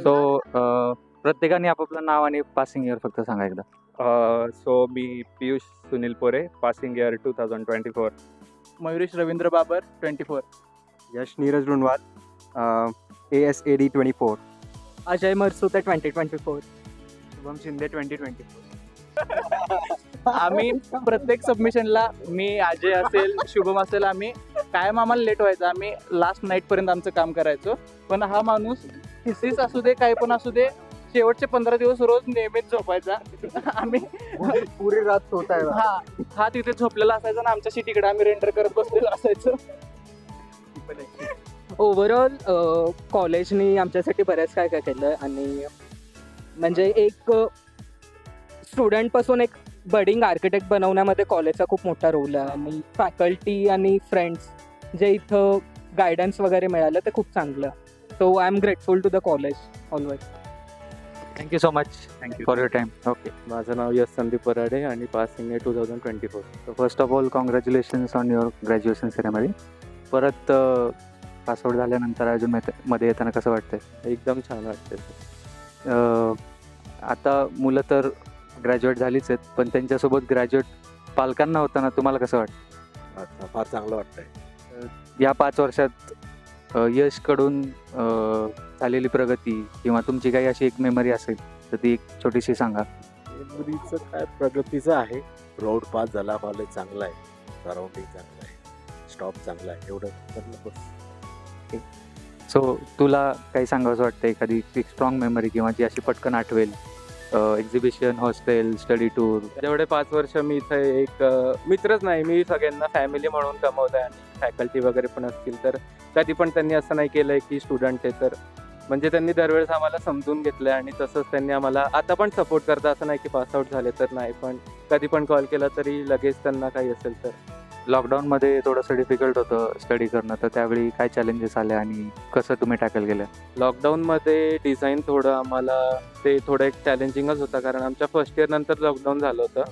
So प्रत्येकाने आपापलं नाव आणि पासिंग इयर फक्त सांगा एकदा. सो मी पियुष सुनील पोरे, पासिंग इयर 2024. मयुरेश रवींद्र बाबर 24. यश नीरज रुनवाल, ASAD 24. अजय मरसुते 2024. शुभम शिंदे 2024. आम्ही प्रत्येक सबमिशनला मी अजय असेल शुभम असेल आम्ही कायम आम्हाला लेट व्हायचं. आम्ही लास्ट नाईटपर्यंत आमचं काम करायचो. पण हा माणूस थिसिस असू दे काही पण असू दे शेवटचे 15 दिवस रोज नेहमीच झोपायचा. आम्ही पुरी रात होत आहे. हा तिथे झोपलेला असायचा आणि आमच्या सिटीकडे आम्ही रेंडर करत बसलेलो असायचो. ओव्हरऑल कॉलेजनी आमच्यासाठी बऱ्याच काय काय केलं आणि म्हणजे एक स्टुडंटपासून एक बडिंग आर्किटेक्ट बनवण्यामध्ये कॉलेजचा खूप मोठा रोल आहे आणि फॅकल्टी आणि फ्रेंड्स जे इथं गायडन्स वगैरे मिळालं ते खूप चांगलं. So I am grateful to the college always. Thank you so much. Thank you for your time. Okay, माझं नाव यश संदीप पराडे आणि पासिंग आहे 2024. So first of all congratulations on your graduation ceremony. परत पासआउट झाल्यानंतर अजून मध्ये येताना कसं वाटतंय? एकदम छान वाटते. आता मुलं तर ग्रॅज्युएट झालीच आहेत, पण त्यांच्यासोबत ग्रॅज्युएट पालकांना होताना तुम्हाला कसं वाटतं? आता फार चांगलं वाटतंय. या 5 वर्षात यशकडून झालेली प्रगती किंवा तुमची काही अशी एक मेमरी असेल तर ती एक छोटीशी सांगा. मेमरीचं काय, प्रगतीचं आहे. रोड पास झाला, कॉलेज चांगलं आहे, सराउंडिंग चांगलं आहे, स्टॉप चांगला आहे, एवढं करणं बस. सो तुला काही सांगावंसं वाटतं, एखादी एक स्ट्रॉंग मेमरी किंवा जी अशी पटकन आठवेल? Exhibition, hostel, study tour. जेवढे 5 वर्ष मी इथे एक मित्रच नाही, मी सगळ्यांना फॅमिली म्हणून कमवलं आहे आणि फॅकल्टी वगैरे पण असतील तर कधी पण त्यांनी असं नाही केलं आहे की स्टुडंट आहे तर म्हणजे त्यांनी दरवेळेस आम्हाला समजून घेतलं आहे आणि तसंच त्यांनी आम्हाला आता पण सपोर्ट करता. असं नाही की पासआउट झाले तर नाही, पण कधी पण कॉल केला तरी लगेच त्यांना काही असेल तर. लॉकडाऊनमध्ये थोडंसं डिफिकल्ट होतं स्टडी करणं, तर त्यावेळी काय चॅलेंजेस आले आणि कसं तुम्ही टॅकल केलं? लॉकडाऊनमध्ये डिझाईन थोडं आम्हाला ते थोडं एक चॅलेंजिंगच होतं कारण आमच्या फर्स्ट इयर नंतर लॉकडाऊन झालं होतं.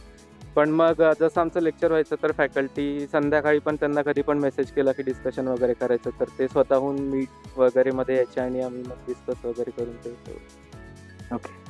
पण मग जसं आमचं लेक्चर व्हायचं तर फॅकल्टी संध्याकाळी पण त्यांना कधी पण मेसेज केला की डिस्कशन वगैरे करायचं तर ते स्वतःहून मीट वगैरेमध्ये यायचे आणि आम्ही मग डिस्कस वगैरे करून ते. ओके.